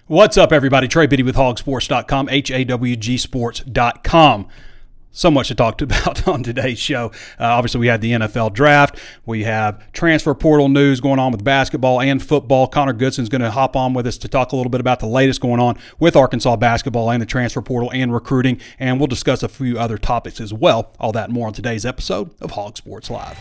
What's up, everybody? Trey Biddy with HawgSports.com, HawgSports.com. So much to talk about on today's show. Obviously, we had the NFL draft. We have transfer portal news going on with basketball and football. Connor Goodson is going to hop on with us to talk a little bit about the latest going on with Arkansas basketball and the transfer portal and recruiting. And we'll discuss a few other topics as well. All that and more on today's episode of Hog Sports Live.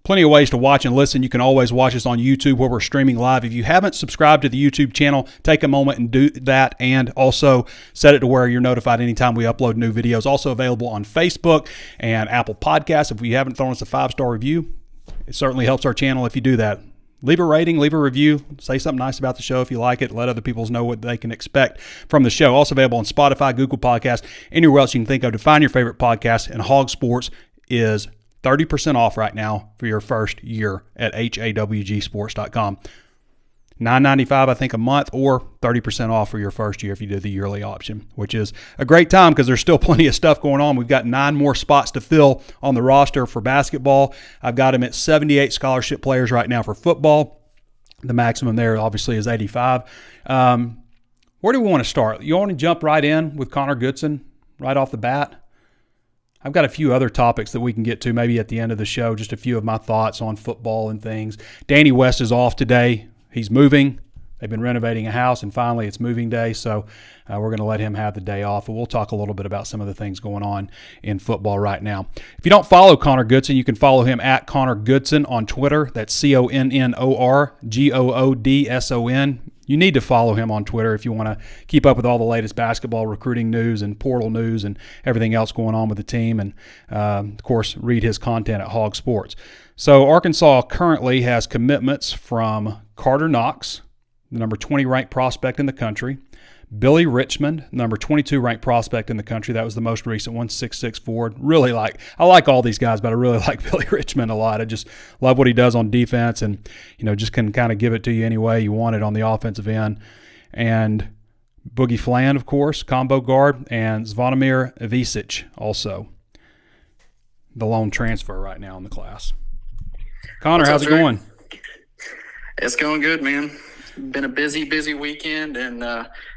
Plenty of ways to watch and listen. You can always watch us on YouTube where we're streaming live. If you haven't subscribed to the YouTube channel, take a moment and do that, and also set it to where you're notified anytime we upload new videos. Also available on Facebook and Apple Podcasts. If you haven't thrown us a 5-star review, it certainly helps our channel if you do that. Leave a rating, leave a review, say something nice about the show if you like it. Let other people know what they can expect from the show. Also available on Spotify, Google Podcasts, anywhere else you can think of to find your favorite podcast. And Hog Sports is 30% off right now for your first year at HawgSports.com. $9.95, I think, a month, or 30% off for your first year if you do the yearly option, which is a great time because there's still plenty of stuff going on. We've got 9 more spots to fill on the roster for basketball. I've got them at 78 scholarship players right now for football. The maximum there obviously is 85. Where do we want to start? You want to jump right in with Connor Goodson right off the bat? I've got a few other topics that we can get to maybe at the end of the show, just a few of my thoughts on football and things. Danny West is off today. He's moving. They've been renovating a house, and finally it's moving day, so we're going to let him have the day off. But we'll talk a little bit about some of the things going on in football right now. If you don't follow Connor Goodson, you can follow him at Connor Goodson on Twitter. That's ConnorGoodson. You need to follow him on Twitter if you want to keep up with all the latest basketball recruiting news and portal news and everything else going on with the team. And, of course, read his content at Hog Sports. So Arkansas currently has commitments from Carter Knox, the number 20 ranked prospect in the country, Billy Richmond, number 22 ranked prospect in the country. That was the most recent one, 6'6" forward. I like all these guys, but I really like Billy Richmond a lot. I just love what he does on defense and, just can kind of give it to you any way you want it on the offensive end. And Boogie Flan, of course, combo guard, and Zvonimir Ivisic also, the lone transfer right now in the class. Connor, how's it going? It's going good, man. Been a busy weekend, and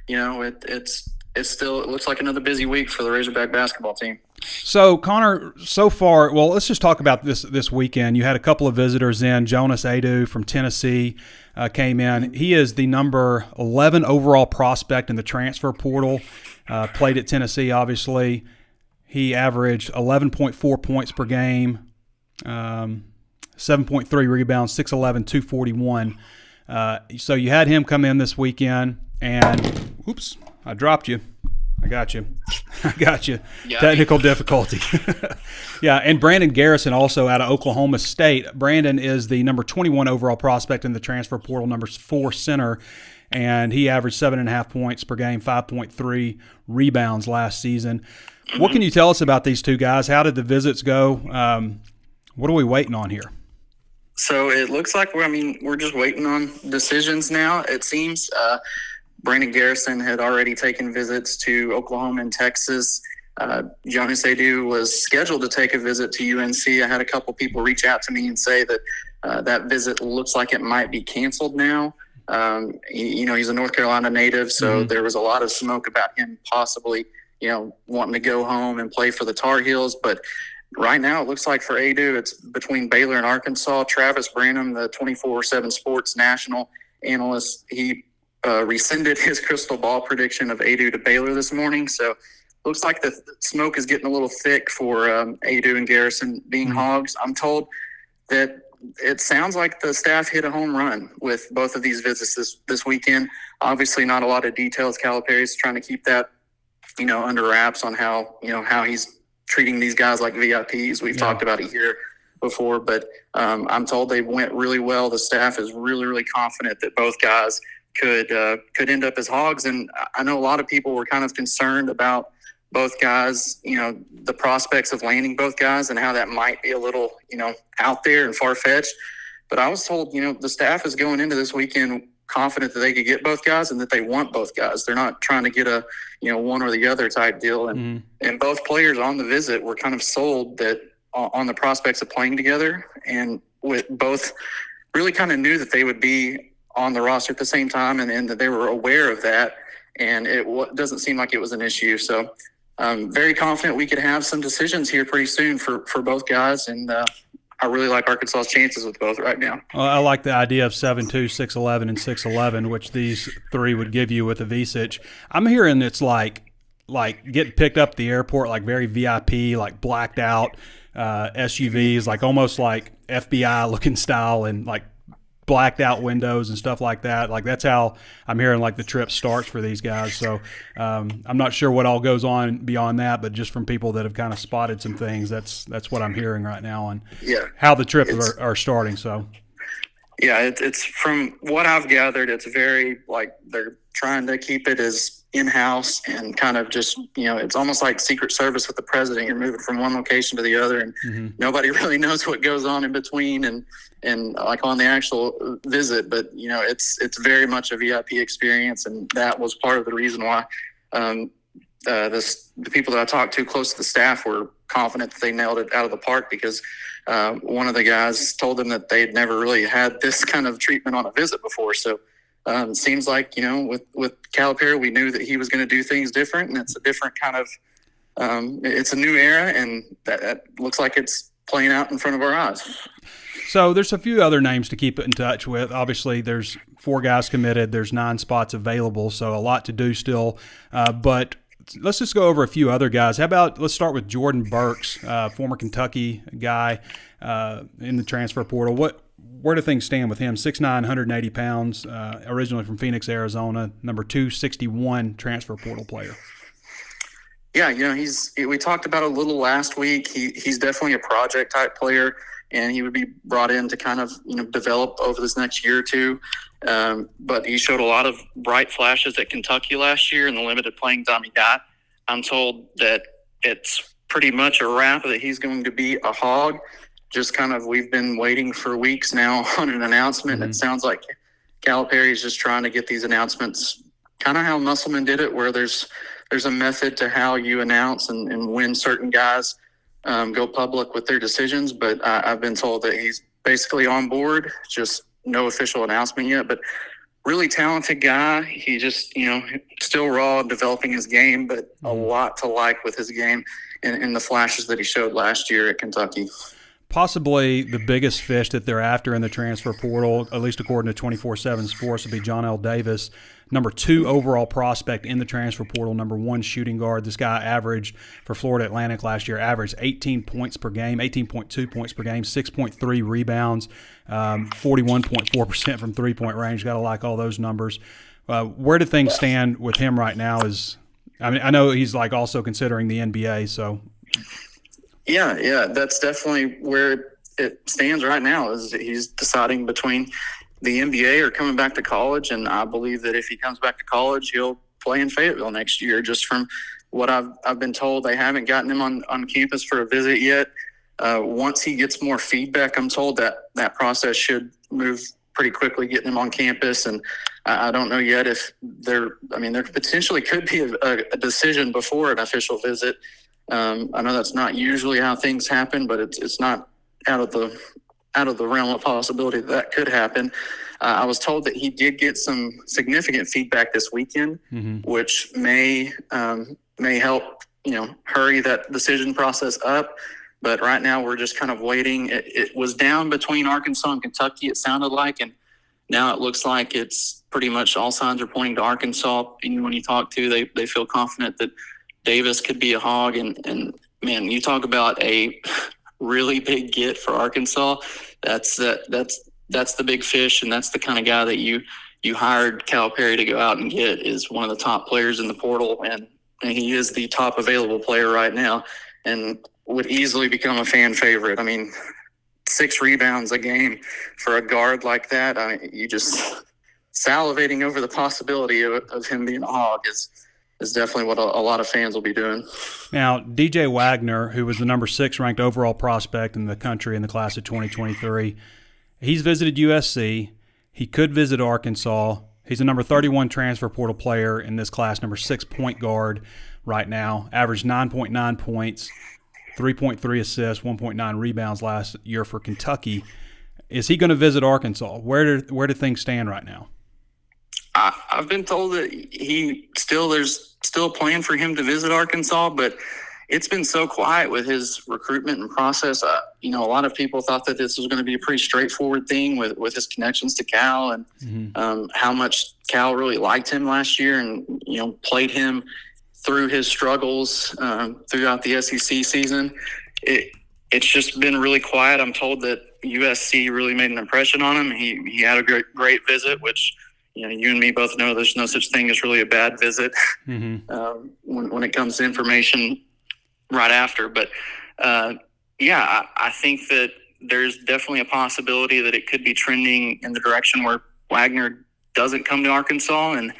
it looks like another busy week for the Razorback basketball team. So, Connor, so far, well, let's just talk about this weekend. You had a couple of visitors in. Jonas Adu from Tennessee came in. He is the number 11 overall prospect in the transfer portal. Played at Tennessee, obviously. He averaged 11.4 points per game, 7.3 rebounds, 6'11", 241. So you had him come in this weekend, and oops, I dropped you. I got you. Technical difficulty. Yeah, and Brandon Garrison also out of Oklahoma State. Brandon is the number 21 overall prospect in the transfer portal, number 4 center, and he averaged 7.5 points per game, 5.3 rebounds last season. Mm-hmm. What can you tell us about these two guys? How did the visits go? What are we waiting on here? So it looks like we're just waiting on decisions now. It seems Brandon Garrison had already taken visits to Oklahoma and Texas. Jonas Adu was scheduled to take a visit to UNC. I had a couple people reach out to me and say that that visit looks like it might be canceled now. He's a North Carolina native, so there was a lot of smoke about him possibly, wanting to go home and play for the Tar Heels, but right now, it looks like for Adu, it's between Baylor and Arkansas. Travis Branham, the 24/7 Sports national analyst, he rescinded his crystal ball prediction of Adu to Baylor this morning. So looks like the smoke is getting a little thick for Adu and Garrison being Hogs. I'm told that it sounds like the staff hit a home run with both of these visits this weekend. Obviously, not a lot of details. Calipari's trying to keep that, under wraps on how he's treating these guys like VIPs. We've talked about it here before, but I'm told they went really well. The staff is really, really confident that both guys could end up as Hogs. And I know a lot of people were kind of concerned about both guys, the prospects of landing both guys and how that might be a little, out there and far-fetched. But I was told, the staff is going into this weekend confident that they could get both guys and that they want both guys. They're not trying to get a, one or the other type deal. And both players on the visit were kind of sold that on the prospects of playing together, and with both really kind of knew that they would be on the roster at the same time, and that they were aware of that, and it doesn't seem like it was an issue. So I'm very confident we could have some decisions here pretty soon for both guys, and I really like Arkansas's chances with both right now. Well, I like the idea of 7'2", 6'11", and 6'11", which these three would give you with a Visich. I'm hearing it's like getting picked up at the airport, like very VIP, like blacked out SUVs, like almost like FBI looking style, and like blacked out windows and stuff like that. Like that's how I'm hearing like the trip starts for these guys. So I'm not sure what all goes on beyond that, but just from people that have kind of spotted some things, that's what I'm hearing right now on how the trips are starting. So yeah, it's from what I've gathered, it's very like they're trying to keep it as in-house and kind of just, it's almost like Secret Service with the president. You're moving from one location to the other, and nobody really knows what goes on in between and like on the actual visit. But, it's very much a VIP experience, and that was part of the reason why the people that I talked to close to the staff were confident that they nailed it out of the park, because one of the guys told them that they'd never really had this kind of treatment on a visit before. So it seems like, with Calipari, we knew that he was going to do things different, and it's a different kind of it's a new era, and that looks like it's playing out in front of our eyes. So there's a few other names to keep in touch with. Obviously, there's 4 guys committed. There's 9 spots available, so a lot to do still. But let's just go over a few other guys. Let's start with Jordan Burks, former Kentucky guy in the transfer portal. Where do things stand with him? 6'9", 180 pounds, originally from Phoenix, Arizona, number 261 transfer portal player. Yeah, we talked about it a little last week. He's definitely a project type player, and he would be brought in to kind of develop over this next year or two. But he showed a lot of bright flashes at Kentucky last year in the limited playing time he got. I'm told that it's pretty much a wrap that he's going to be a Hog. Just kind of, we've been waiting for weeks now on an announcement. It sounds like Calipari is just trying to get these announcements kind of how Musselman did it, where there's a method to how you announce and when certain guys go public with their decisions. But I've been told that he's basically on board, just no official announcement yet. But really talented guy. He just, still raw, developing his game, but a lot to like with his game and the flashes that he showed last year at Kentucky. Possibly the biggest fish that they're after in the transfer portal, at least according to 24/7 Sports, would be John L. Davis, number 2 overall prospect in the transfer portal, number 1 shooting guard. This guy averaged for Florida Atlantic last year, averaged 18 points per game, 18.2 points per game, 6.3 rebounds, 41.4% from three-point range. Got to like all those numbers. Where do things stand with him right now? I know he's like also considering the NBA, so. Yeah, that's definitely where it stands right now, is that he's deciding between the NBA or coming back to college. And I believe that if he comes back to college, he'll play in Fayetteville next year. Just from what I've been told, they haven't gotten him on campus for a visit yet. Once he gets more feedback, I'm told that process should move pretty quickly, getting him on campus. And I don't know yet if there potentially could be a decision before an official visit. I know that's not usually how things happen, but it's not out of the realm of possibility that could happen. I was told that he did get some significant feedback this weekend, which may help hurry that decision process up. But right now we're just kind of waiting. It was down between Arkansas and Kentucky, it sounded like, and now it looks like it's pretty much all signs are pointing to Arkansas. And when you talk to, they feel confident that Davis could be a Hog, and man, you talk about a really big get for Arkansas. That's the big fish, and that's the kind of guy that you hired Calipari to go out and get, is one of the top players in the portal, and he is the top available player right now, and would easily become a fan favorite. I mean, 6 rebounds a game for a guard like that. You just salivating over the possibility of him being a Hog is definitely what a lot of fans will be doing. Now, DJ Wagner, who was the number 6 ranked overall prospect in the country in the class of 2023, he's visited USC. He could visit Arkansas. He's a number 31 transfer portal player in this class, number 6 point guard right now, averaged 9.9 points, 3.3 assists, 1.9 rebounds last year for Kentucky. Is he going to visit Arkansas? Where do things stand right now? I've been told that there's still a plan for him to visit Arkansas, but it's been so quiet with his recruitment and process. A lot of people thought that this was going to be a pretty straightforward thing with his connections to Cal and how much Cal really liked him last year and, played him through his struggles throughout the SEC season. It's just been really quiet. I'm told that USC really made an impression on him. He had a great visit, which you and me both know there's no such thing as really a bad visit when it comes to information right after. But I think that there's definitely a possibility that it could be trending in the direction where Wagner doesn't come to Arkansas, and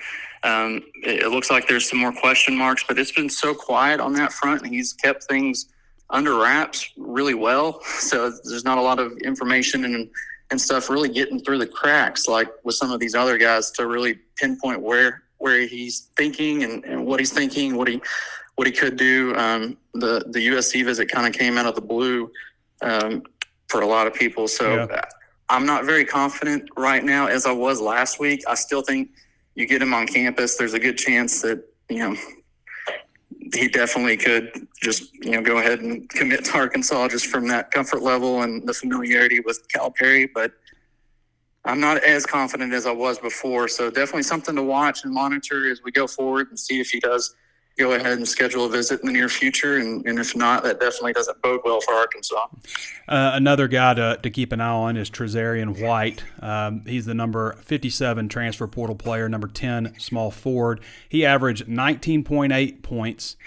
it looks like there's some more question marks. But it's been so quiet on that front, and he's kept things under wraps really well. So there's not a lot of information and stuff really getting through the cracks like with some of these other guys to really pinpoint where he's thinking and what he's thinking, what he could do. The USC visit kind of came out of the blue for a lot of people. So I'm not very confident right now as I was last week. I still think you get him on campus, there's a good chance that, he definitely could just, go ahead and commit to Arkansas just from that comfort level and the familiarity with Calipari. But I'm not as confident as I was before. So definitely something to watch and monitor as we go forward and see if he does go ahead and schedule a visit in the near future. And if not, that definitely doesn't bode well for Arkansas. Another guy to keep an eye on is Trezarian White. He's the number 57 transfer portal player, number 10 small forward. He averaged 19.8 points,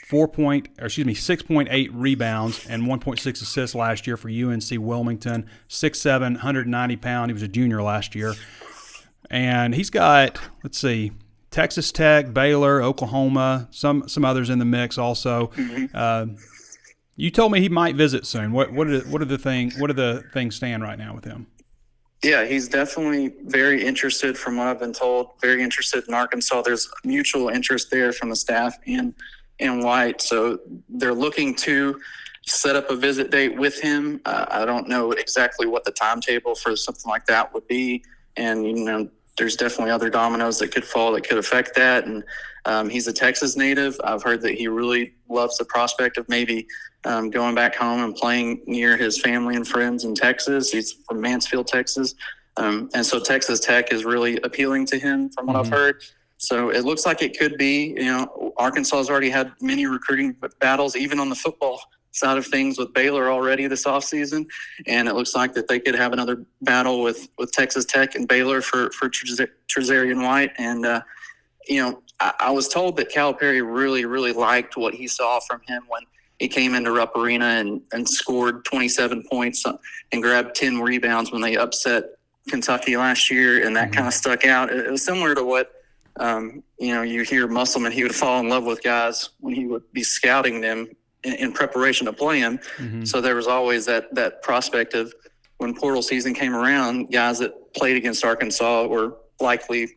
6.8 rebounds, and 1.6 assists last year for UNC Wilmington. 6'7", 190 pound. He was a junior last year. And he's got, Texas Tech, Baylor, Oklahoma, some others in the mix also. You told me he might visit soon. What do the things stand right now with him? Yeah, he's definitely very interested from what I've been told, very interested in Arkansas. There's mutual interest there from the staff and White. So they're looking to set up a visit date with him. I don't know exactly what the timetable for something like that would be. And, there's definitely other dominoes that could fall that could affect that. And he's a Texas native. I've heard that he really loves the prospect of maybe going back home and playing near his family and friends in Texas. He's from Mansfield, Texas. And so Texas Tech is really appealing to him from what I've heard. So it looks like it could be, Arkansas has already had many recruiting battles, even on the football side of things with Baylor already this offseason. And it looks like that they could have another battle with Texas Tech and Baylor for Trezarian White. And, I was told that Calipari really, really liked what he saw from him when he came into Rupp Arena and scored 27 points and grabbed 10 rebounds when they upset Kentucky last year. And that kind of stuck out. It was similar to what, you hear Musselman, he would fall in love with guys when he would be scouting them in preparation to play him. So there was always that prospect of when portal season came around, guys that played against Arkansas were likely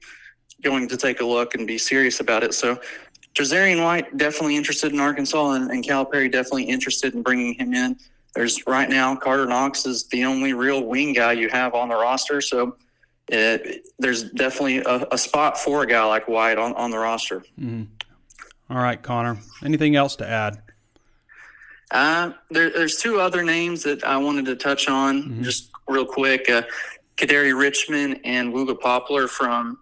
going to take a look and be serious about it. So Trezarian White definitely interested in Arkansas, and Calipari definitely interested in bringing him in. There's right now Carter Knox is the only real wing guy you have on the roster. So there's definitely a spot for a guy like White on the roster. All right, Connor, anything else to add? There's two other names that I wanted to touch on just real quick. Kadari Richmond and Wooga Poplar from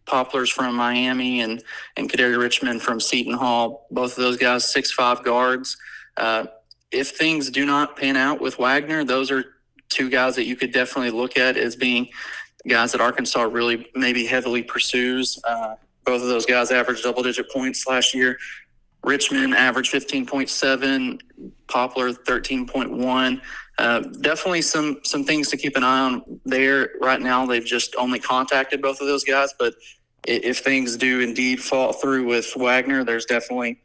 Poplar's from Miami and Kadari Richmond from Seton Hall. Both of those guys, 6'5" guards. If things do not pan out with Wagner, those are two guys that you could definitely look at as being guys that Arkansas really maybe heavily pursues. Both of those guys averaged double-digit points last year. Richmond averaged 15.7, Poplar 13.1. Definitely some things to keep an eye on there. Right now, they've just only contacted both of those guys, but if things do indeed fall through with Wagner, there's definitely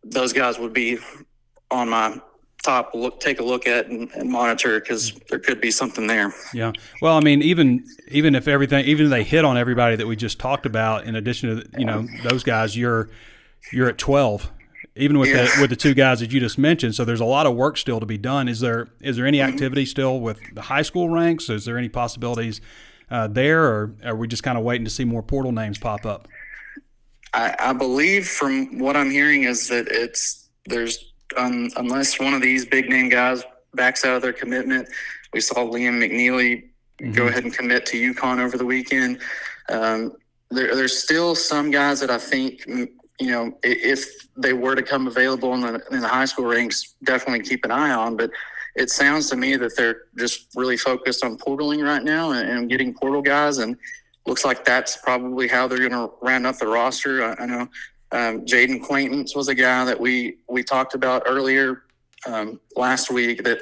those guys would be on my top take a look at and monitor, because there could be something there. Yeah. Well, I mean, even if they hit on everybody that we just talked about, in addition to those guys, you're at 12 even with the two guys that you just mentioned. So there's a lot of work still to be done. Is there any activity still with the high school ranks? Is there any possibilities there, or are we just kind of waiting to see more portal names pop up? I believe from what I'm hearing is that there's unless one of these big name guys backs out of their commitment. We saw Liam McNeely go ahead and commit to UConn over the weekend. There's still some guys that I think, if they were to come available in the high school ranks, definitely keep an eye on. But it sounds to me that they're just really focused on portaling right now and getting portal guys, and looks like that's probably how they're going to round up the roster. I know Jaden Quaintance was a guy that we talked about earlier last week that,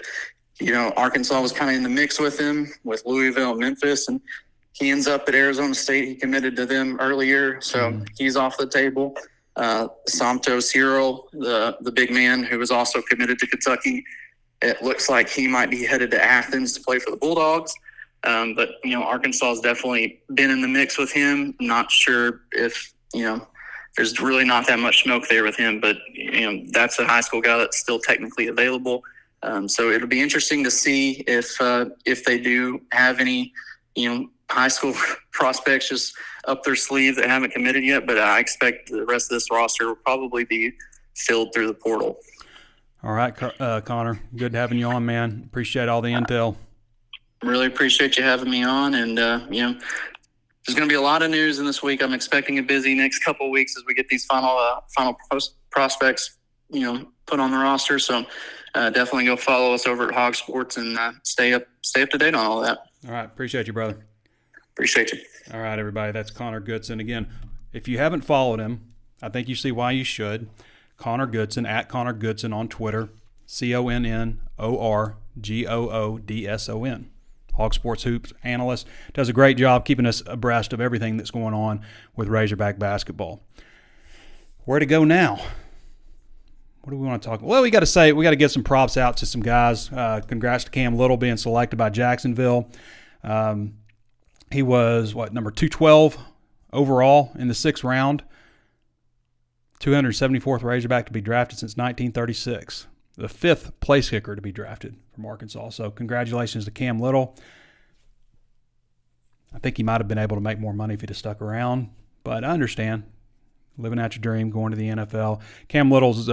Arkansas was kind of in the mix with him, with Louisville and Memphis, and he ends up at Arizona State. He committed to them earlier, so he's off the table. Santos Cyril, the big man who was also committed to Kentucky, it looks like he might be headed to Athens to play for the Bulldogs. But, Arkansas has definitely been in the mix with him. Not sure if, there's really not that much smoke there with him, but, that's a high school guy that's still technically available. So it'll be interesting to see if they do have any, high school prospects just up their sleeve that haven't committed yet. But I expect the rest of this roster will probably be filled through the portal. All right, Connor, good having you on, man. Appreciate all the intel. Really appreciate you having me on. And, there's going to be a lot of news in this week. I'm expecting a busy next couple of weeks as we get these final prospects, put on the roster. So definitely go follow us over at HawgSports and stay up to date on all that. All right. Appreciate you, brother. Appreciate you. All right, everybody. That's Connor Goodson. Again, if you haven't followed him, I think you see why you should. Connor Goodson, at Connor Goodson on Twitter, ConnorGoodson. HawgSports Hoops analyst, does a great job keeping us abreast of everything that's going on with Razorback basketball. Where to go now? What do we want to talk about? Well, we got to get some props out to some guys. Congrats to Cam Little being selected by Jacksonville. He was, number 212 overall in the 6th round. 274th Razorback to be drafted since 1936. The 5th place kicker to be drafted from Arkansas. So congratulations to Cam Little. I think he might have been able to make more money if he'd have stuck around, but I understand. Living out your dream, going to the NFL. Cam Little's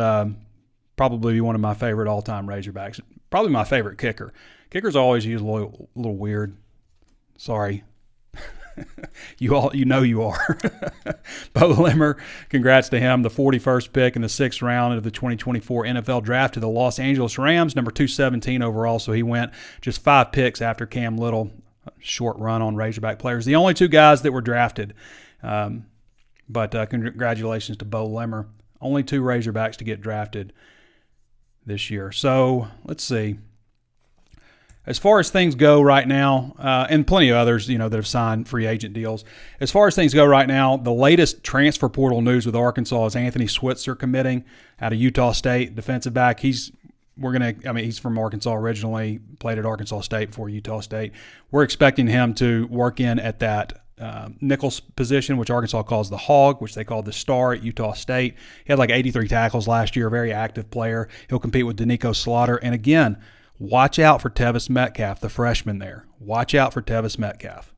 probably one of my favorite all-time Razorbacks. Probably my favorite kicker. Kickers always use a little weird. Sorry. You are. Bo Limmer, congrats to him. The 41st pick in the 6th round of the 2024 NFL Draft to the Los Angeles Rams, number 217 overall. So he went just 5 picks after Cam Little. Short run on Razorback players. The only 2 guys that were drafted. But congratulations to Bo Limmer. Only 2 Razorbacks to get drafted this year. So let's see. As far as things go right now, and plenty of others, that have signed free agent deals. As far as things go right now, the latest transfer portal news with Arkansas is Anthony Switzer committing out of Utah State, defensive back. He's from Arkansas originally, played at Arkansas State before Utah State. We're expecting him to work in at that nickel position, which Arkansas calls the hog, which they called the star at Utah State. He had 83 tackles last year, a very active player. He'll compete with Danico Slaughter. And again, watch out for Tevis Metcalf, the freshman there. Watch out for Tevis Metcalf.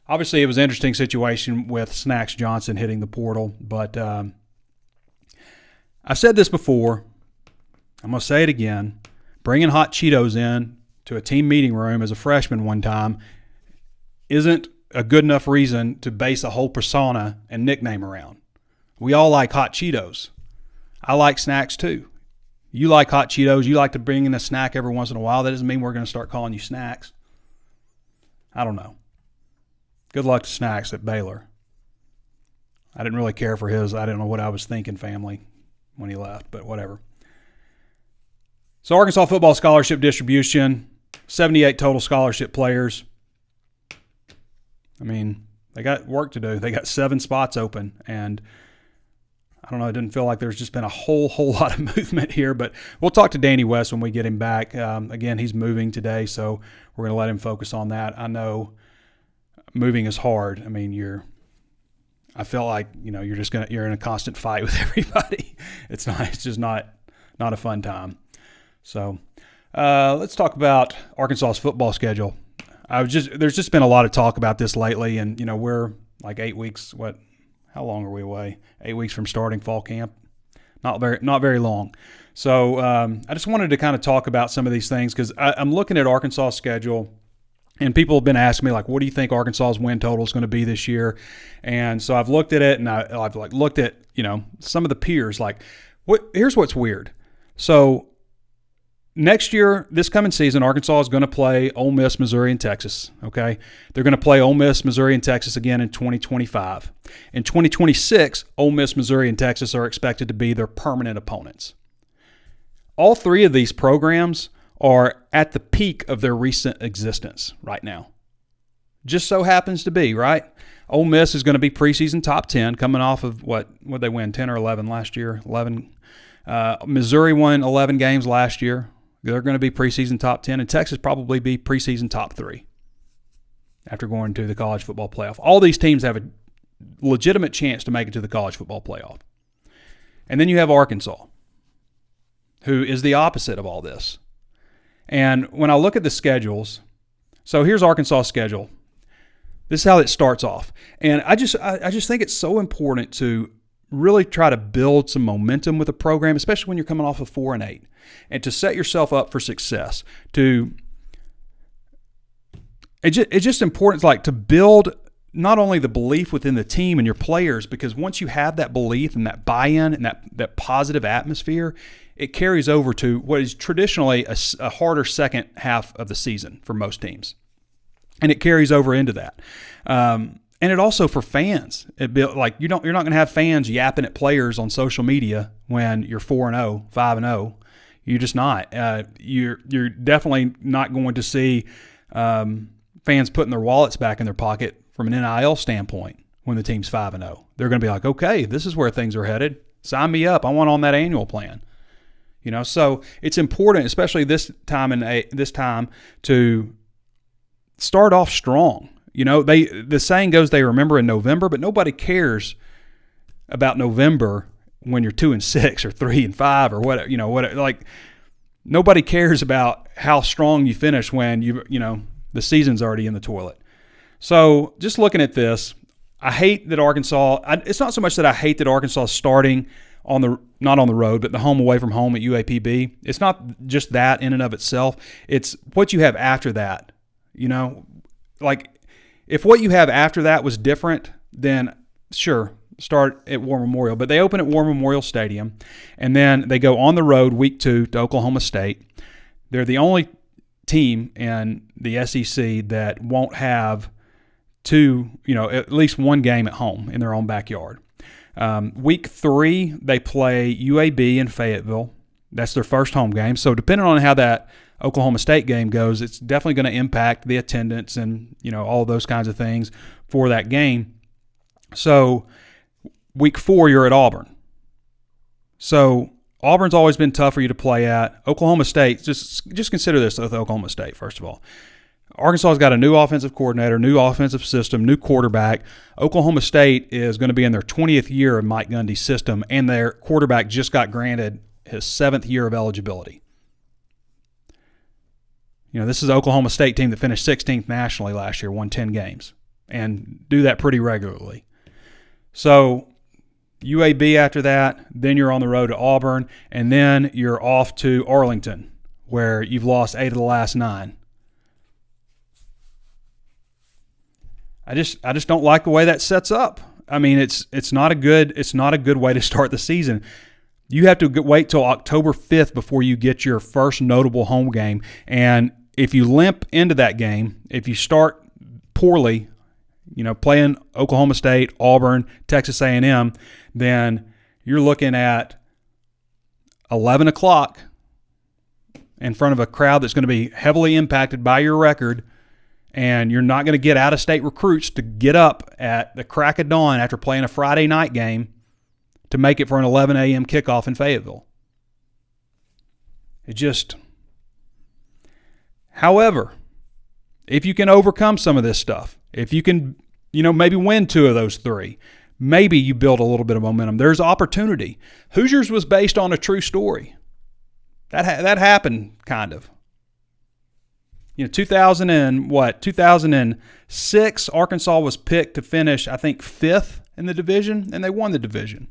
Obviously, it was an interesting situation with Snacks Johnson hitting the portal, but I've said this before. I'm going to say it again. Bringing hot Cheetos in to a team meeting room as a freshman one time isn't a good enough reason to base a whole persona and nickname around. We all like hot Cheetos. I like snacks too. You like hot Cheetos. You like to bring in a snack every once in a while. That doesn't mean we're going to start calling you Snacks. I don't know. Good luck to Snacks at Baylor. I didn't really care for his, I didn't know what I was thinking family when he left, but whatever. So Arkansas football scholarship distribution, 78 total scholarship players. I mean, they got work to do. They got 7 spots open, and I don't know, it didn't feel like there's just been a whole lot of movement here, but we'll talk to Danny West when we get him back. Again, he's moving today, so we're going to let him focus on that. I know moving is hard. I mean, I feel like, you're in a constant fight with everybody. It's just not a fun time. So let's talk about Arkansas's football schedule. There's just been a lot of talk about this lately, and we're like 8 weeks. How long are we away? 8 weeks from starting fall camp. Not very long. So I just wanted to kind of talk about some of these things because I'm looking at Arkansas's schedule. And people have been asking me, like, what do you think Arkansas's win total is going to be this year? And so I've looked at it, and I've looked at, some of the peers. Like, here's what's weird. So next year, this coming season, Arkansas is going to play Ole Miss, Missouri, and Texas, okay? They're going to play Ole Miss, Missouri, and Texas again in 2025. In 2026, Ole Miss, Missouri, and Texas are expected to be their permanent opponents. All three of these programs are at the peak of their recent existence right now. Just so happens to be, right? Ole Miss is going to be preseason top 10 coming off of what they win, 10 or 11 last year? 11. Missouri won 11 games last year. They're going to be preseason top 10, and Texas probably be preseason top 3 after going to the college football playoff. All these teams have a legitimate chance to make it to the college football playoff. And then you have Arkansas, who is the opposite of all this. And when I look at the schedules, so here's Arkansas' schedule. This is how it starts off. And I just think it's so important to really try to build some momentum with a program, especially when you're coming off of 4-8, and to set yourself up for success. It's just important, like, to build not only the belief within the team and your players, because once you have that belief and that buy-in and that positive atmosphere, it carries over to what is traditionally a harder second half of the season for most teams. And it carries over into that. And it also, for fans, you're not going to have fans yapping at players on social media when you're 4-0, 5-0. You're just not. You're definitely not going to see fans putting their wallets back in their pocket from an NIL standpoint when the team's 5-0. They're going to be like, okay, this is where things are headed. Sign me up. I want on that annual plan. So it's important, especially this time to start off strong. The saying goes, they remember in November, but nobody cares about November when you're 2-6 or 3-5 or whatever. Like, nobody cares about how strong you finish when the season's already in the toilet. So just looking at this, I hate that Arkansas. It's not so much that I hate that Arkansas is starting not on the road, but the home away from home at UAPB. It's not just that in and of itself. It's what you have after that. Like, if what you have after that was different, then sure, start at War Memorial. But they open at War Memorial Stadium, and then they go on the road week 2 to Oklahoma State. They're the only team in the SEC that won't have at least one game at home in their own backyard. Week 3, they play UAB in Fayetteville. That's their first home game. So depending on how that Oklahoma State game goes, it's definitely going to impact the attendance and, all those kinds of things for that game. So week 4, you're at Auburn. So Auburn's always been tough for you to play at. Oklahoma State, just consider this with Oklahoma State, first of all. Arkansas's got a new offensive coordinator, new offensive system, new quarterback. Oklahoma State is going to be in their 20th year of Mike Gundy's system, and their quarterback just got granted his 7th year of eligibility. This is the Oklahoma State team that finished 16th nationally last year, won 10 games, and do that pretty regularly. So UAB after that, then you're on the road to Auburn, and then you're off to Arlington, where you've lost 8 of the last 9. I just don't like the way that sets up. I mean, it's not a good way to start the season. You have to wait till October 5th before you get your first notable home game. And if you limp into that game, if you start poorly, playing Oklahoma State, Auburn, Texas A&M, then you're looking at 11 o'clock in front of a crowd that's going to be heavily impacted by your record. And you're not going to get out-of-state recruits to get up at the crack of dawn after playing a Friday night game to make it for an 11 a.m. kickoff in Fayetteville. However, if you can overcome some of this stuff, if you can, maybe win 2 of those 3, maybe you build a little bit of momentum. There's opportunity. Hoosiers was based on a true story. That happened, kind of. 2006, Arkansas was picked to finish, I think, 5th in the division, and they won the division.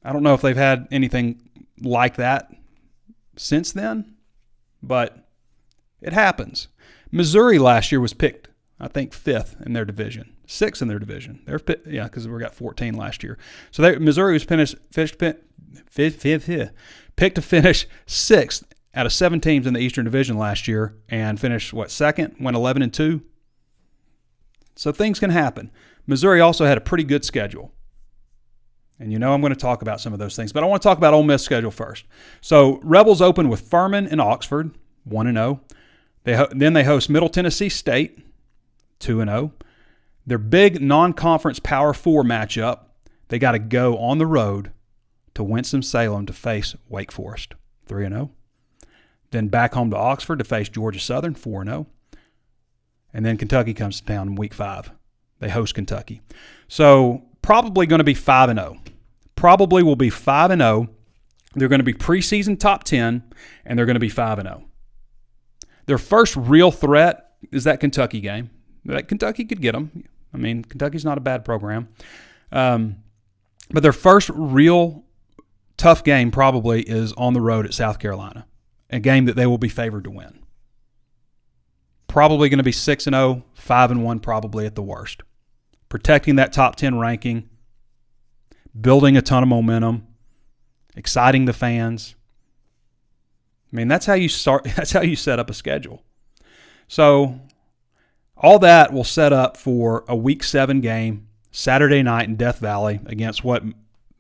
I don't know if they've had anything like that since then, but it happens. Missouri last year was picked, I think, 5th in their division, 6th in their division. Because we got 14 last year. So Missouri was picked to finish 6th out of 7 teams in the Eastern Division last year and finished, 2nd, went 11-2. So things can happen. Missouri also had a pretty good schedule. And I'm going to talk about some of those things. But I want to talk about Ole Miss schedule first. So Rebels open with Furman and Oxford, 1-0. Then they host Middle Tennessee State, 2-0. Their big non-conference Power 4 matchup, they got to go on the road to Winston-Salem to face Wake Forest, 3-0. Then back home to Oxford to face Georgia Southern, 4-0. And then Kentucky comes to town in week 5. They host Kentucky. So probably going to be 5-0. Probably will be 5-0. They're going to be preseason top 10, and they're going to be 5-0. Their first real threat is that Kentucky game. That Kentucky could get them. I mean, Kentucky's not a bad program. But their first real tough game probably is on the road at South Carolina, a game that they will be favored to win. Probably going to be 6-0, 5-1 probably at the worst. Protecting that top 10 ranking, building a ton of momentum, exciting the fans. I mean, that's how you start. That's how you set up a schedule. So all that will set up for a Week 7 game, Saturday night in Death Valley against what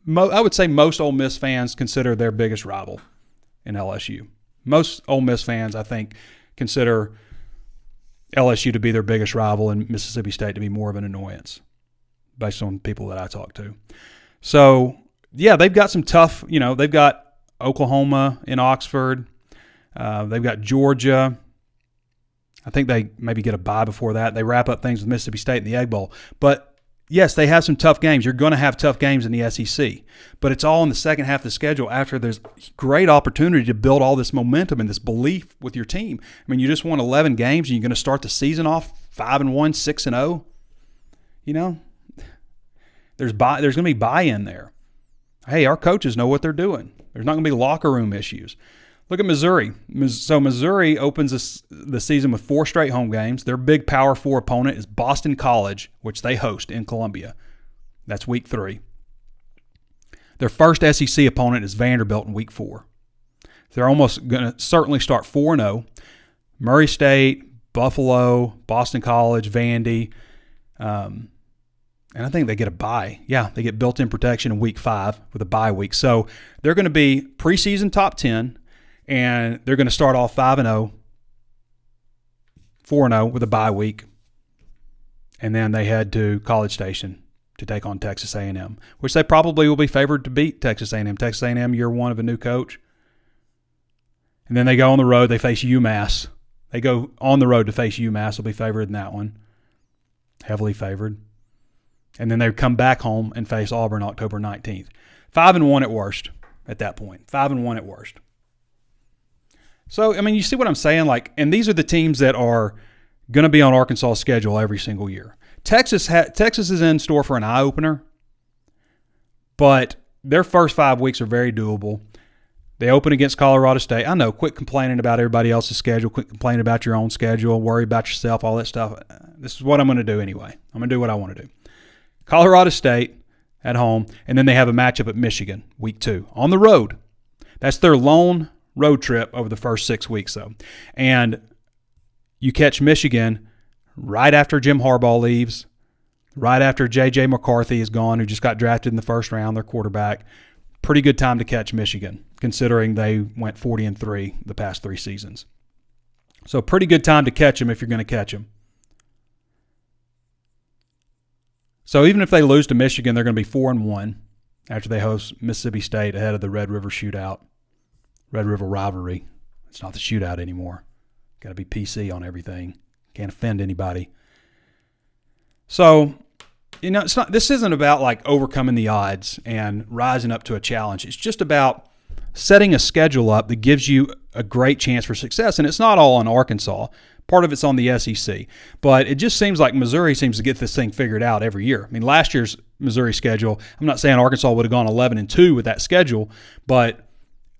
I would say most Ole Miss fans consider their biggest rival in LSU. Most Ole Miss fans, I think, consider LSU to be their biggest rival and Mississippi State to be more of an annoyance based on people that I talk to. So, yeah, they've got some tough, they've got Oklahoma in Oxford. They've got Georgia. I think they maybe get a bye before that. They wrap up things with Mississippi State in the Egg Bowl. But, yes, they have some tough games. You're going to have tough games in the SEC. But it's all in the second half of the schedule after there's great opportunity to build all this momentum and this belief with your team. I mean, you just won 11 games and you're going to start the season off 5-1, 6-0. There's going to be buy-in there. Hey, our coaches know what they're doing. There's not going to be locker room issues. Look at Missouri. So Missouri opens the season with 4 straight home games. Their big Power 4 opponent is Boston College, which they host in Columbia. That's week 3. Their first SEC opponent is Vanderbilt in week 4. They're almost going to certainly start 4-0. Murray State, Buffalo, Boston College, Vandy. And I think they get a bye. Yeah, they get built-in protection in week 5 with a bye week. So they're going to be preseason top 10. And they're going to start off 5-0, 4-0 with a bye week. And then they head to College Station to take on Texas A&M, which they probably will be favored to beat Texas A&M. Texas A&M, year 1 of a new coach. And then they go on the road. They face UMass. They go on the road to face UMass. They'll be favored in that one. Heavily favored. And then they come back home and face Auburn October 19th. 5-1 at worst at that point. 5-1 at worst. So, I mean, you see what I'm saying? And these are the teams that are going to be on Arkansas' schedule every single year. Texas is in store for an eye-opener, but their first 5 weeks are very doable. They open against Colorado State. I know, quit complaining about everybody else's schedule, quit complaining about your own schedule, worry about yourself, all that stuff. This is what I'm going to do anyway. I'm going to do what I want to do. Colorado State at home, and then they have a matchup at Michigan, week 2, on the road. That's their lone road trip over the first 6 weeks, though. And you catch Michigan right after Jim Harbaugh leaves, right after J.J. McCarthy is gone, who just got drafted in the first round, their quarterback. Pretty good time to catch Michigan, considering they went 40-3 the past 3 seasons. So pretty good time to catch them if you're going to catch them. So even if they lose to Michigan, they're going to be 4-1 after they host Mississippi State ahead of the Red River Shootout. Red River rivalry. It's not the shootout anymore. Got to be PC on everything. Can't offend anybody. So it's not. This isn't about like overcoming the odds and rising up to a challenge. It's just about setting a schedule up that gives you a great chance for success. And it's not all on Arkansas. Part of it's on the SEC. But it just seems like Missouri seems to get this thing figured out every year. I mean, last year's Missouri schedule, I'm not saying Arkansas would have gone 11-2 with that schedule, but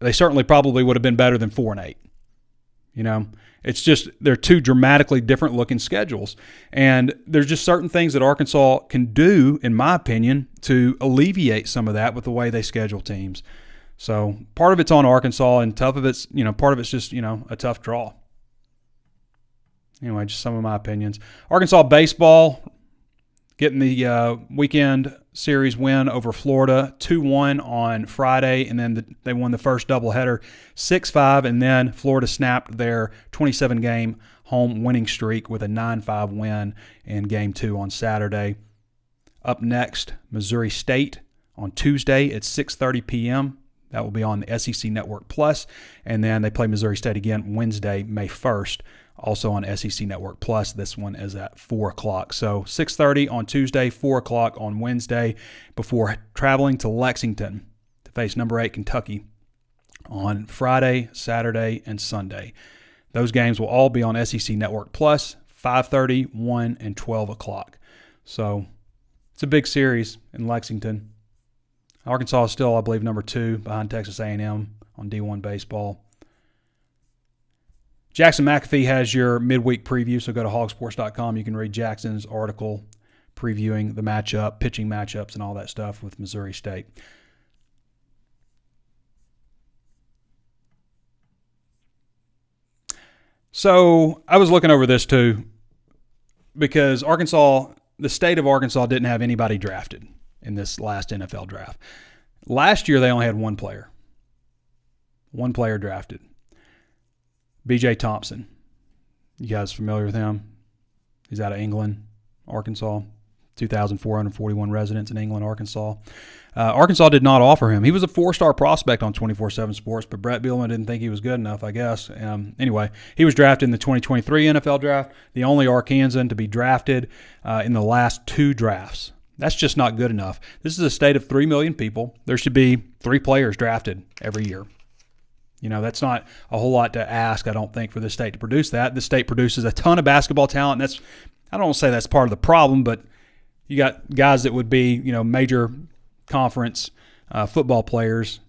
they certainly probably would have been better than 4-8. You know, it's just they're two dramatically different looking schedules. And there's just certain things that Arkansas can do, in my opinion, to alleviate some of that with the way they schedule teams. So part of it's on Arkansas, and part of it's just, a tough draw. Anyway, just some of my opinions. Arkansas baseball getting the weekend series win over Florida, 2-1 on Friday, and then they won the first doubleheader 6-5, and then Florida snapped their 27-game home winning streak with a 9-5 win in Game 2 on Saturday. Up next, Missouri State on Tuesday at 6:30 p.m. That will be on the SEC Network Plus, and then they play Missouri State again Wednesday, May 1st, also on SEC Network Plus. This one is at 4 o'clock. So 6:30 on Tuesday, 4 o'clock on Wednesday, before traveling to Lexington to face number 8 Kentucky on Friday, Saturday, and Sunday. Those games will all be on SEC Network Plus, 5:30, 1, and 12 o'clock. So it's a big series in Lexington. Arkansas is still, I believe, number 2 behind Texas A&M on D1 baseball. Jackson McAfee has your midweek preview, so go to HawgSports.com. You can read Jackson's article previewing the matchup, pitching matchups, and all that stuff with Missouri State. So I was looking over this too, because the state of Arkansas didn't have anybody drafted in this last NFL draft. Last year, they only had one player drafted. B.J. Thompson. You guys familiar with him? He's out of England, Arkansas. 2,441 residents in England, Arkansas. Arkansas did not offer him. He was a 4-star prospect on 24/7 Sports, but Brett Bielema didn't think he was good enough, I guess. Anyway, he was drafted in the 2023 NFL draft, the only Arkansan to be drafted in the last 2 drafts. That's just not good enough. This is a state of 3 million people. There should be 3 players drafted every year. That's not a whole lot to ask, I don't think, for the state to produce that. The state produces a ton of basketball talent, and I don't want to say that's part of the problem, but you got guys that would be, major conference football players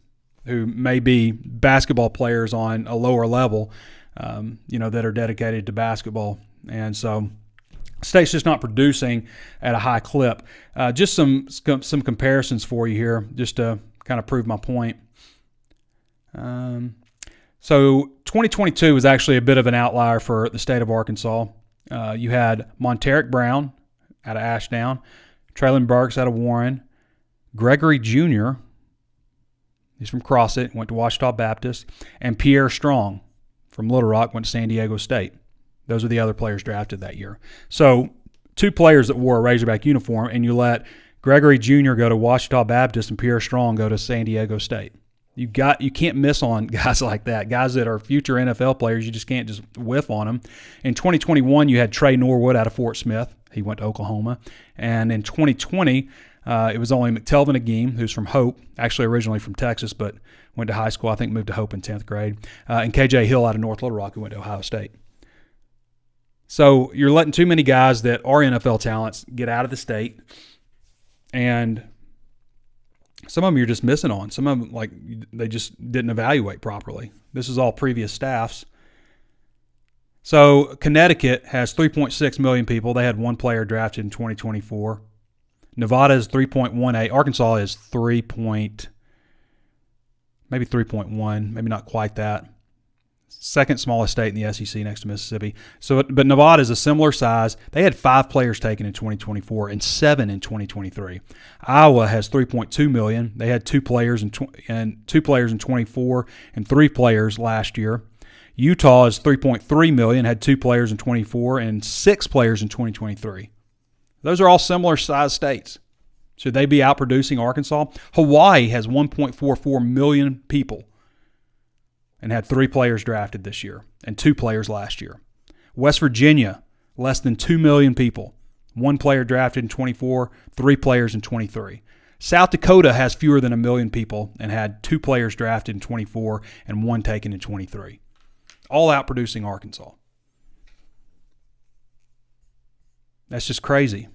who may be basketball players on a lower level, that are dedicated to basketball. And so state's just not producing at a high clip. Just some comparisons for you here, just to kind of prove my point. So 2022 was actually a bit of an outlier for the state of Arkansas. You had Monteric Brown out of Ashdown, Traylon Burks out of Warren, Gregory Jr., he's from Crossett, went to Ouachita Baptist, and Pierre Strong from Little Rock went to San Diego State. Those are the other players drafted that year. So 2 players that wore a Razorback uniform, and you let Gregory Jr. go to Ouachita Baptist and Pierre Strong go to San Diego State. You can't miss on guys like that, guys that are future NFL players. You just can't just whiff on them. In 2021, you had Trey Norwood out of Fort Smith. He went to Oklahoma. And in 2020, it was only McTelvin Agim, who's from Hope, actually originally from Texas, but went to high school, I think moved to Hope in 10th grade, and KJ Hill out of North Little Rock, who went to Ohio State. So you're letting too many guys that are NFL talents get out of the state, and some of them you're just missing on. Some of them, they just didn't evaluate properly. This is all previous staffs. So Connecticut has 3.6 million people. They had 1 player drafted in 2024. Nevada is 3.18. Arkansas is maybe 3.1, maybe not quite that. Second smallest state in the SEC next to Mississippi. But Nevada is a similar size. They had 5 players taken in 2024 and 7 in 2023. Iowa has 3.2 million. They had 2 players in 24 and 3 players last year. Utah is 3.3 million, had 2 players in 24 and 6 players in 2023. Those are all similar size states. Should they be outproducing Arkansas? Hawaii has 1.44 million people and had 3 players drafted this year and 2 players last year. West Virginia, less than 2 million people, 1 player drafted in 24, 3 players in 23. South Dakota has fewer than 1 million people and had 2 players drafted in 24 and 1 taken in 23. All out producing Arkansas. That's just crazy.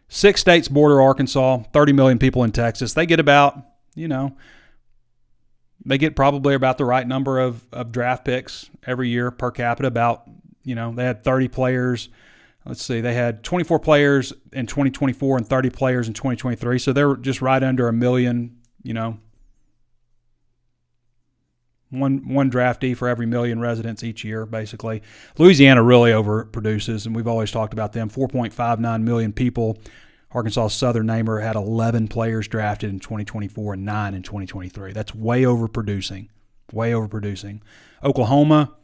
6 states border Arkansas, 30 million people in Texas. They get about, they get probably about the right number of draft picks every year per capita. About, they had 30 players. Let's see, they had 24 players in 2024 and 30 players in 2023. So they're just right under 1 million, one draftee for every 1 million residents each year, basically. Louisiana really overproduces, and we've always talked about them. 4.59 million people. Arkansas' Southern Namer had 11 players drafted in 2024 and 9 in 2023. That's way overproducing. Way overproducing. Oklahoma,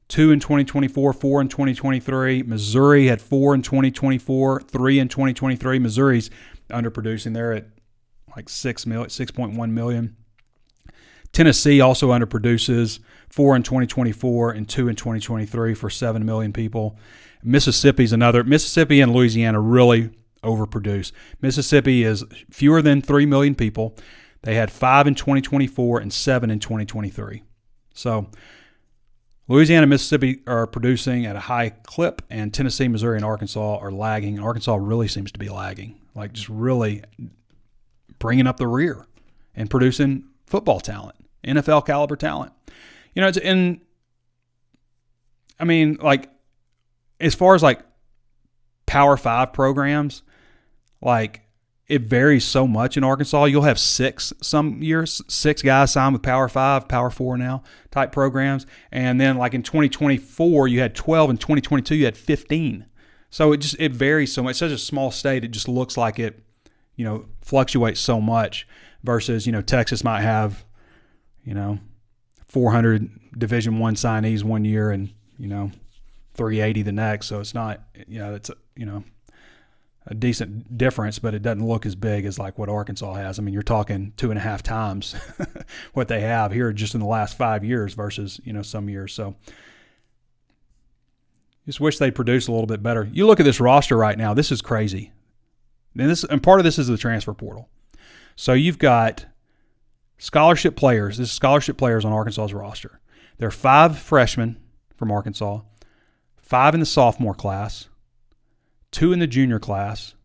2 in 2024, 4 in 2023. Missouri had 4 in 2024, 3 in 2023. Missouri's underproducing. They're at like 6.1 million. Tennessee also underproduces, 4 in 2024 and 2 in 2023 for 7 million people. Mississippi's another. Mississippi and Louisiana really overproduce. Mississippi is fewer than 3 million people. They had 5 in 2024 and 7 in 2023. So Louisiana and Mississippi are producing at a high clip, and Tennessee, Missouri, and Arkansas are lagging. Arkansas really seems to be lagging, like just really bringing up the rear and producing football talent, NFL caliber talent. It's in, as far as like Power 5 programs, like it varies so much in Arkansas. You'll have 6 some years, 6 guys signed with Power 5, Power 4 now type programs. And then like in 2024, you had 12. In 2022, you had 15. So it varies so much. It's such a small state. It just looks like it, fluctuates so much versus, Texas might have, 400 Division I signees one year and, 380 the next. So it's not, it's, a decent difference, but it doesn't look as big as like what Arkansas has. I mean, you're talking 2.5 times what they have here just in the last 5 years versus, some years. So just wish they'd produce a little bit better. You look at this roster right now, this is crazy. And part of this is the transfer portal. So you've got scholarship players. This is scholarship players on Arkansas's roster. There are 5 freshmen from Arkansas, 5 in the sophomore class, 2 in the junior class,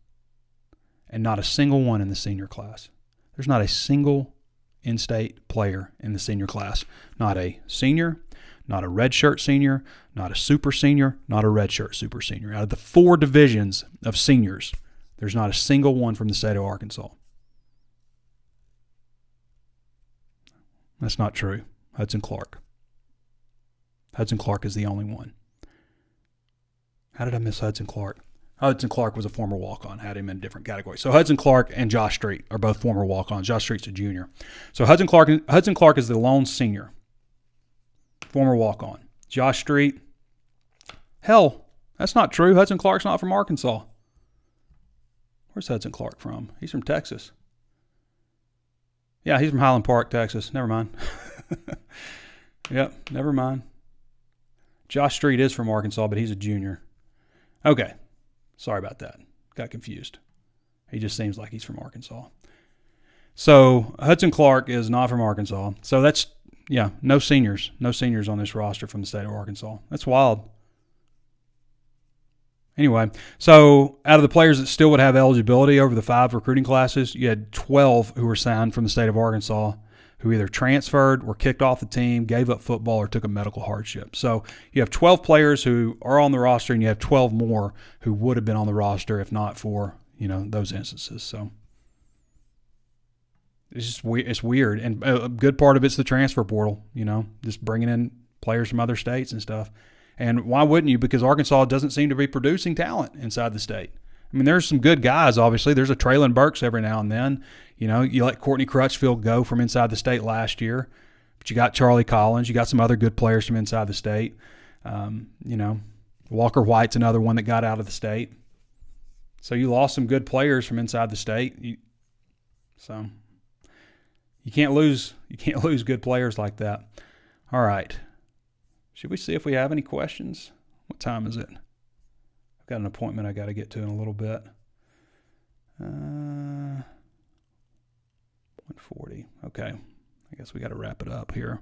and not a single one in the senior class. There's not a single in-state player in the senior class. Not a senior, not a redshirt senior, not a super senior, not a redshirt super senior. Out of the 4 divisions of seniors, there's not a single one from the state of Arkansas. That's not true. Hudson Clark. Hudson Clark is the only one. How did I miss Hudson Clark? Hudson Clark was a former walk-on, had him in a different category. So Hudson Clark and Josh Street are both former walk-ons. Josh Street's a junior. So Hudson Clark is the lone senior, former walk-on. Josh Street, hell, that's not true. Hudson Clark's not from Arkansas. Where's Hudson Clark from? He's from Texas. Yeah, he's from Highland Park, Texas. Never mind. Yep, never mind. Josh Street is from Arkansas, but he's a junior. Okay. Sorry about that. Got confused. He just seems like he's from Arkansas. So Hudson Clark is not from Arkansas. So that's, no seniors. No seniors on this roster from the state of Arkansas. That's wild. Anyway, so out of the players that still would have eligibility over the 5 recruiting classes, you had 12 who were signed from the state of Arkansas who either transferred, were kicked off the team, gave up football, or took a medical hardship. So you have 12 players who are on the roster, and you have 12 more who would have been on the roster if not for, those instances. So it's just it's weird. And a good part of it's the transfer portal, just bringing in players from other states and stuff. And why wouldn't you? Because Arkansas doesn't seem to be producing talent inside the state. I mean, there's some good guys, obviously. There's a Traylon Burks every now and then. You let Courtney Crutchfield go from inside the state last year. But you got Charlie Collins. You got some other good players from inside the state. Walker White's another one that got out of the state. So you lost some good players from inside the state. So you can't lose good players like that. All right. Should we see if we have any questions? What time is it? I've got an appointment I got to get to in a little bit. 140. Okay. I guess we got to wrap it up here.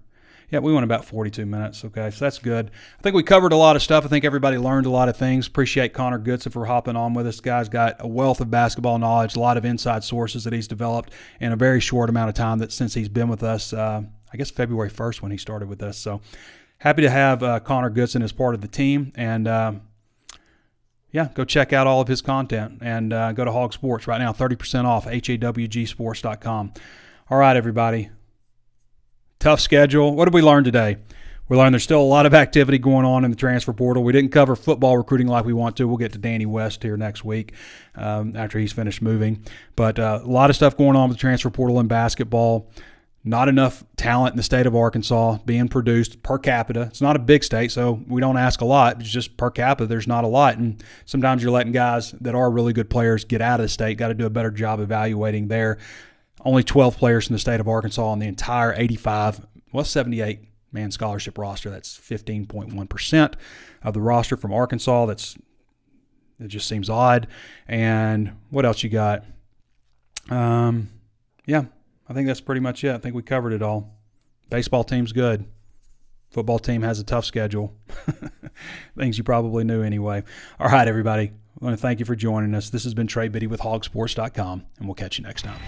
Yeah, we went about 42 minutes. Okay, so that's good. I think we covered a lot of stuff. I think everybody learned a lot of things. Appreciate Connor Goodson for hopping on with us. Guy's got a wealth of basketball knowledge, a lot of inside sources that he's developed in a very short amount of time since he's been with us. I guess February 1st when he started with us. So happy to have Connor Goodson as part of the team. And yeah, go check out all of his content and go to HawgSports right now. 30% off, HawgSports.com. All right, everybody. Tough schedule. What did we learn today? We learned there's still a lot of activity going on in the transfer portal. We didn't cover football recruiting like we want to. We'll get to Danny West here next week after he's finished moving. But a lot of stuff going on with the transfer portal in basketball. Not enough talent in the state of Arkansas being produced per capita. It's not a big state, so we don't ask a lot. It's just per capita, there's not a lot. And sometimes you're letting guys that are really good players get out of the state. Got to do a better job evaluating there. Only 12 players in the state of Arkansas on the entire 78-man scholarship roster. That's 15.1% of the roster from Arkansas. It just seems odd. And what else you got? Yeah, I think that's pretty much it. I think we covered it all. Baseball team's good. Football team has a tough schedule. Things you probably knew anyway. All right, everybody. I want to thank you for joining us. This has been Trey Biddy with HawgSports.com, and we'll catch you next time.